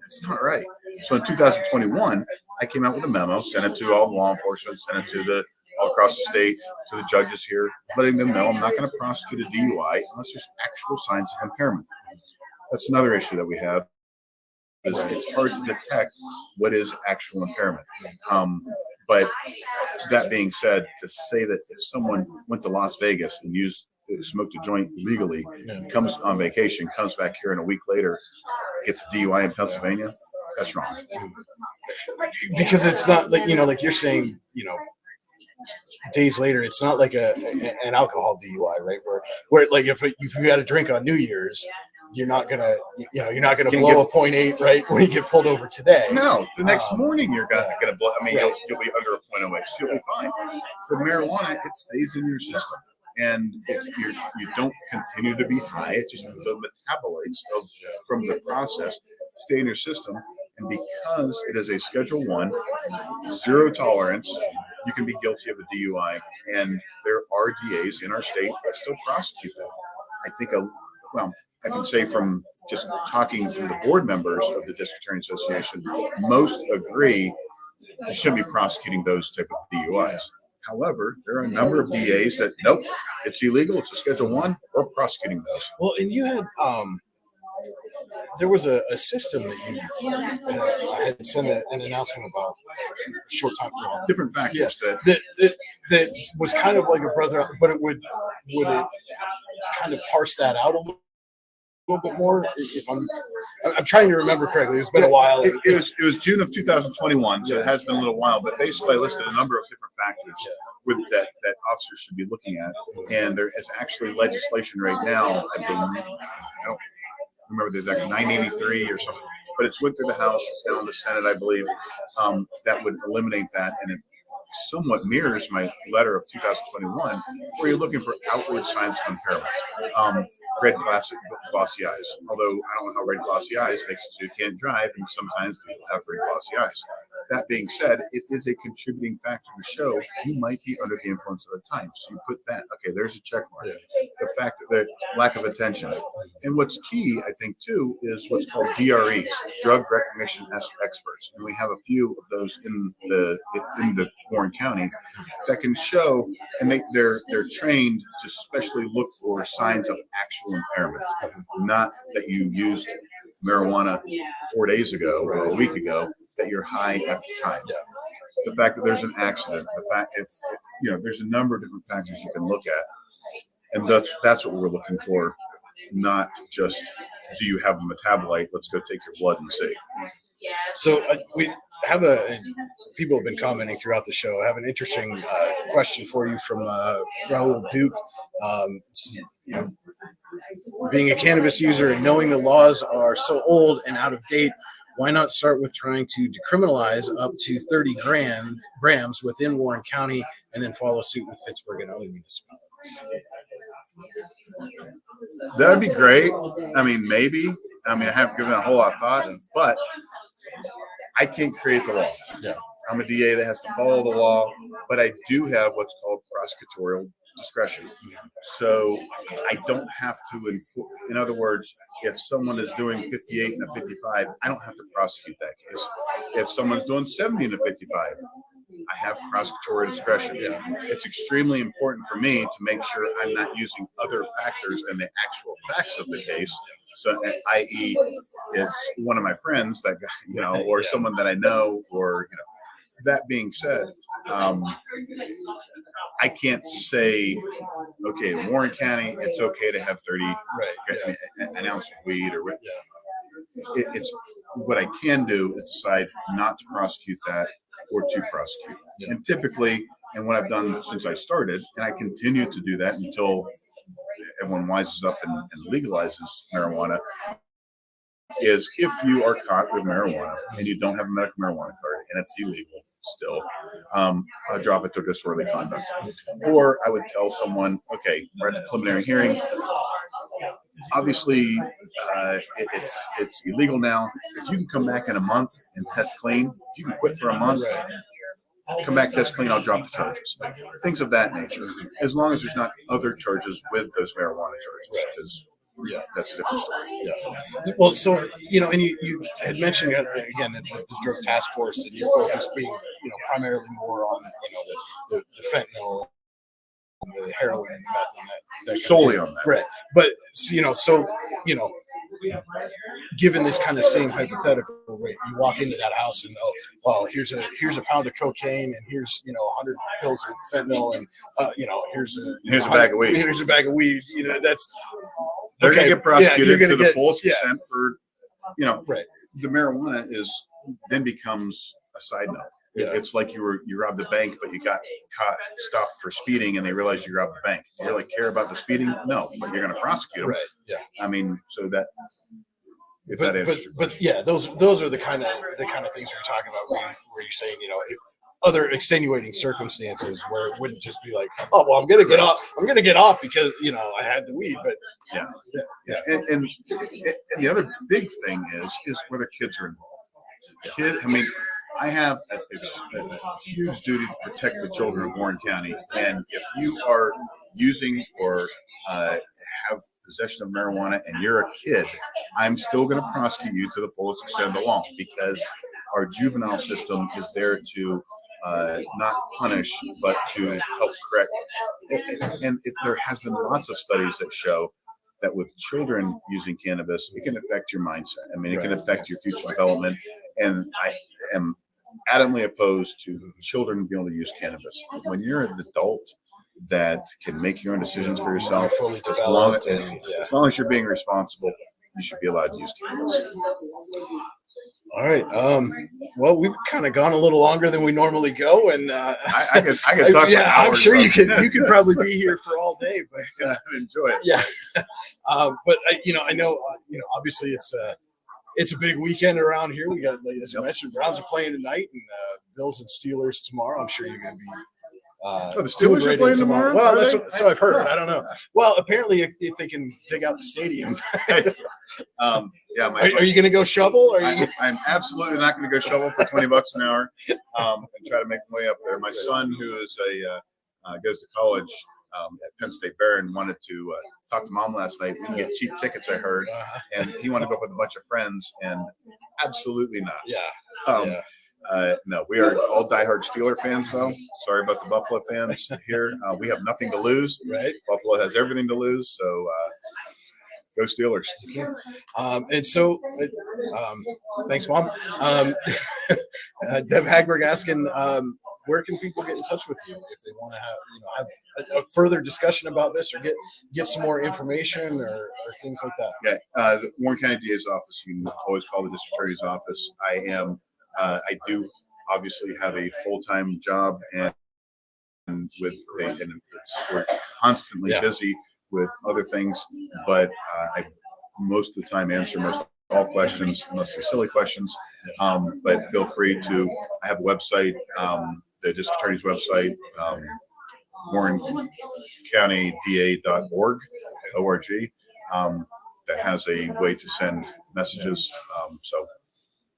That's not right. So in 2021, I came out with a memo, sent it to all law enforcement, sent it to all across the state, to the judges here, letting them know I'm not going to prosecute a DUI unless there's actual signs of impairment. That's another issue that we have. It's hard to detect what is actual impairment. But that being said, to say that if someone went to Las Vegas and smoked a joint legally, comes on vacation, comes back here, and a week later gets a DUI in Pennsylvania, that's wrong. Because it's not like you're saying, days later, it's not like an alcohol DUI, right? Where like if you had a drink on New Year's, you're not gonna blow a 0.8, right, when you get pulled over today. No, the next morning you're gonna blow. I mean, you'll be under a 0.08. You'll be fine. With marijuana, it stays in your system, and you don't continue to be high. It's just the metabolites from the process stay in your system, and because it is a Schedule 1, zero tolerance, you can be guilty of a DUI, and there are DAs in our state that still prosecute that. I think I can say from just talking to the board members of the District Attorney Association, most agree you shouldn't be prosecuting those type of DUIs. However, there are a number of DAs that, nope, it's illegal, it's a Schedule 1, we're prosecuting those. Well, and you had, there was a system that you had sent an announcement about a short time ago. Different factors that was kind of like a brother, but would it kind of parse that out a little bit more? If I'm trying to remember correctly, it's been a while. It was June of 2021, so it has been a little while. But basically, I listed a number of different factors with that officers should be looking at, and there is actually legislation right now. I don't remember the exact 983 or something, but it's went through the House. It's now in the Senate, I believe. That would eliminate that, and somewhat mirrors my letter of 2021, where you're looking for outward signs of impairment. Red glossy eyes. Although I don't know how red glossy eyes makes it so you can't drive, and sometimes people have red glossy eyes. That being said, it is a contributing factor to show you might be under the influence at the time. So you put that, okay, there's a check mark. The fact that the lack of attention. And what's key, I think, too, is what's called DREs, drug recognition experts. And we have a few of those in the Warren County that can show, and they're trained to especially look for signs of actual impairment, not that you used marijuana 4 days ago or a week ago, that you're high at the time. The fact that there's an accident, the fact there's a number of different factors you can look at, and that's what we're looking for, not just do you have a metabolite? Let's go take your blood and see. So we have people have been commenting throughout the show. I have an interesting question for you from Raul Duke. Being a cannabis user and knowing the laws are so old and out of date, why not start with trying to decriminalize up to 30 grams within Warren County and then follow suit with Pittsburgh and other municipalities? That'd be great. I mean, maybe. I haven't given it a whole lot of thought, but I can't create the law. Yeah. I'm a DA that has to follow the law, but I do have what's called prosecutorial discretion. So I don't have to enforce. In other words, if someone is doing 58 and a 55, I don't have to prosecute that case. If someone's doing 70 and a 55, I have prosecutorial discretion. It's extremely important for me to make sure I'm not using other factors than the actual facts of the case. So, i.e., it's one of my friends that guy, or someone that I know, or That being said, I can't say, okay, in Warren County, it's okay to have 30 an ounce of weed, or it's what I can do is decide not to prosecute that or to prosecute. And typically, and what I've done since I started, and I continue to do that until everyone wises up and legalizes marijuana, is if you are caught with marijuana and you don't have a medical marijuana card and it's illegal still, I drop it to disorderly conduct. Or I would tell someone, okay, we're at the preliminary hearing. Obviously, it's illegal now. If you can come back in a month and test clean, if you can quit for a month, come back, test clean, I'll drop the charges. Things of that nature, as long as there's not other charges with those marijuana charges. Because that's a different story. Well, so and you had mentioned again the drug task force and your focus being primarily more on the fentanyl, and the heroin and the meth, and that solely on that, right? But given this kind of same hypothetical, right? You walk into that house and here's a pound of cocaine, and here's 100 pills of fentanyl, and here's a bag of weed. Here's a bag of weed. That's they're going to get prosecuted to the fullest extent for, right. The marijuana then becomes a side note. It's like you robbed the bank, but you got stopped for speeding, and they realized you robbed the bank. You really care about the speeding? No, but you're going to prosecute them. Right. Yeah. So that. Those are the kind of things we're talking about where you're saying, other extenuating circumstances where it wouldn't just be like, oh, well, I'm going to get off because, I had the weed, but yeah. And the other big thing is whether kids are involved. I have a huge duty to protect the children of Warren County. And if you are using or have possession of marijuana and you're a kid, I'm still going to prosecute you to the fullest extent of the law, because our juvenile system is there to not punish, but to help correct. And there has been lots of studies that show that with children using cannabis, it can affect your mindset. It can affect your future development. And I am adamantly opposed to children being able to use cannabis. When you're an adult that can make your own decisions for yourself, as long as you're being responsible, you should be allowed to use cannabis. All right. Well, we've kind of gone a little longer than we normally go, and I could talk for hours. I'm sure you could probably be here for all day, but I enjoy it. Yeah. But I know obviously it's a big weekend around here. We got, as you mentioned, Browns are playing tonight, and Bills and Steelers tomorrow. I'm sure you're going to be. The Steelers are playing tomorrow? Well, Are that's they? what, so I've heard. I don't know. Well, apparently, if they can dig out the stadium, Yeah, are you going to go shovel? Or I'm absolutely not going to go shovel for $20 an hour and try to make my way up there. My son, who is goes to college at Penn State Barron, wanted to talk to mom last night. We can get cheap tickets, I heard, and he wanted to go up with a bunch of friends, and absolutely not. No, we are all diehard Steeler fans, though. Sorry about the Buffalo fans here. We have nothing to lose. Right. Buffalo has everything to lose, so go Steelers. And so, thanks, Mom. Deb Hagberg asking, where can people get in touch with you if they want to have a further discussion about this or get some more information or things like that? Yeah, the Warren County DA's office. You can always call the district attorney's office. I do obviously have a full-time job and we're constantly busy with other things, but I most of the time answer most all questions unless they're silly questions. But feel free to. I have a website, the district attorney's website, warrencountyda.org, O-R-G, that has a way to send messages. So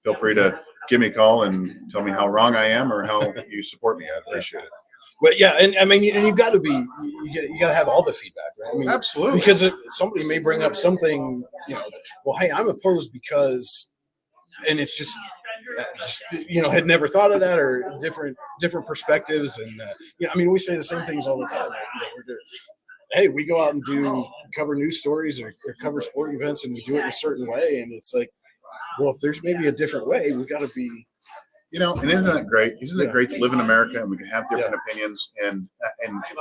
feel free to give me a call and tell me how wrong I am or how you support me. I appreciate it. But yeah, and I mean, and you've got to be, you got to have all the feedback, right? I mean, absolutely, because somebody may bring up something, well, hey, I'm opposed because, and it's just had never thought of that or different perspectives, and I mean, we say the same things all the time. Right? Hey, we go out and cover news stories or cover sporting events, and we do it in a certain way, and it's like, well, if there's maybe a different way, we've got to be. And isn't that great? Isn't it great to live in America and we can have different opinions and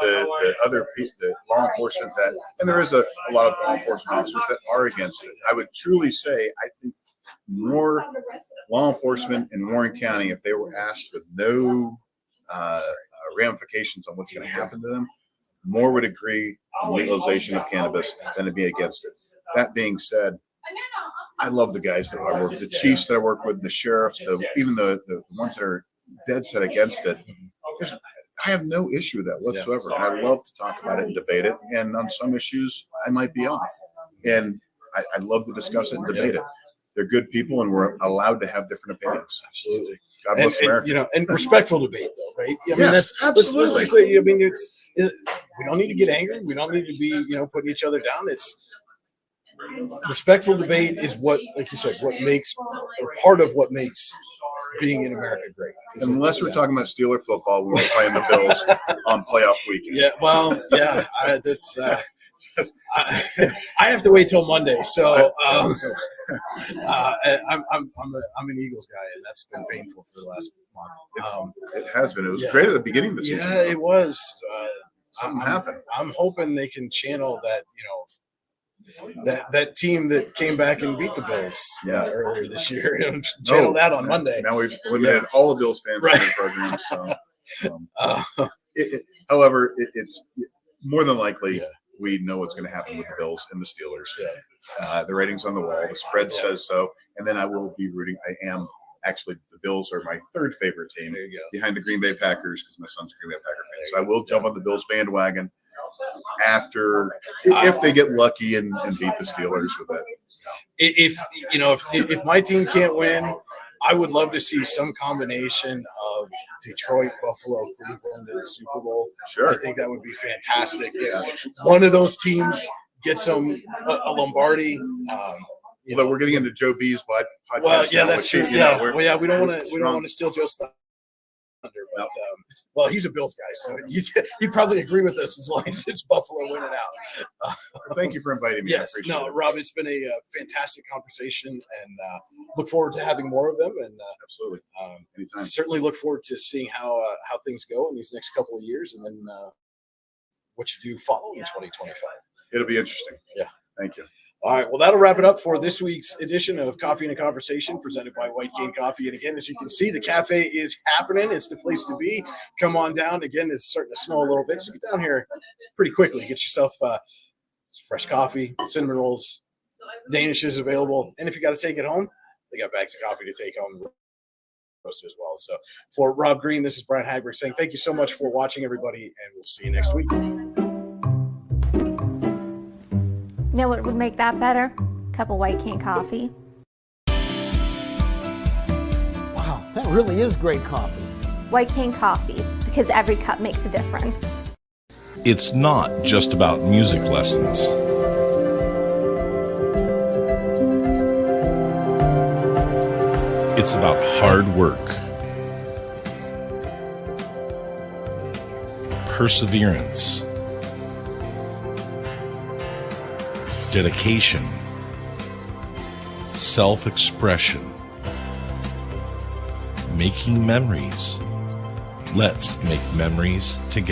the other the law enforcement and there is a lot of law enforcement officers that are against it. I would truly say I think more law enforcement in Warren County, if they were asked with no ramifications on what's going to happen to them, more would agree on legalization of cannabis than to be against it. That being said, I love the guys that I work with, the chiefs that I work with, the sheriffs, even the ones that are dead set against it. I have no issue with that whatsoever. And I love to talk about it and debate it. And on some issues, I might be off. And I love to discuss it and debate it. They're good people, and we're allowed to have different opinions. Absolutely. God bless America. And respectful debate, though, right? I mean, yes, absolutely. I mean, we don't need to get angry. We don't need to be, putting each other down. It's respectful debate is what, like you said, what makes or part of what makes being in America great. Unless we're talking about Steeler football, we're playing the Bills on playoff weekend. Yeah, well, yeah, that's. I have to wait till Monday, so I'm an Eagles guy, and that's been painful for the last month. It has been. It was great at the beginning of the season. Yeah, it was. Something happened. I'm hoping they can channel that. That team that came back and beat the Bills earlier this year, and channel that on Monday. Now we've eliminated all the Bills fans from the program. So, however, it's more than likely we know what's going to happen with the Bills and the Steelers. Yeah. The ratings on the wall, the spread says so, and then I will be rooting. I am actually the Bills are my third favorite team behind the Green Bay Packers because my son's a Green Bay Packer fan. So I will jump on the Bills bandwagon after if they get lucky and beat the Steelers with that. If my team can't win, I would love to see some combination of Detroit, Buffalo, Cleveland in the Super Bowl. Sure. I think that would be fantastic. Yeah. One of those teams gets a Lombardi. We're getting into Joe B's podcast. Well, yeah, that's true. We don't want to steal Joe's thunder. But he's a Bills guy, so you'd probably agree with us as long as it's Buffalo winning out. Thank you for inviting me. Yes, Rob, it's been a fantastic conversation, and look forward to having more of them. And absolutely, anytime. Certainly look forward to seeing how things go in these next couple of years, and then what you do following 2025. It'll be interesting. Yeah, thank you. All right, well, that'll wrap it up for this week's edition of Coffee and a Conversation presented by White Cane Coffee. And again, as you can see, the cafe is happening. It's the place to be. Come on down. Again, it's starting to snow a little bit, so get down here pretty quickly. Get yourself fresh coffee, cinnamon rolls, Danish is available. And if you got to take it home, they got bags of coffee to take home posted as well. So for Rob Greene, this is Brian Hagberg saying thank you so much for watching, everybody, and we'll see you next week. You know what would make that better? A cup of White Cane coffee. Wow, that really is great coffee. White Cane coffee, because every cup makes a difference. It's not just about music lessons. It's about hard work, perseverance, dedication, self-expression, making memories. Let's make memories together.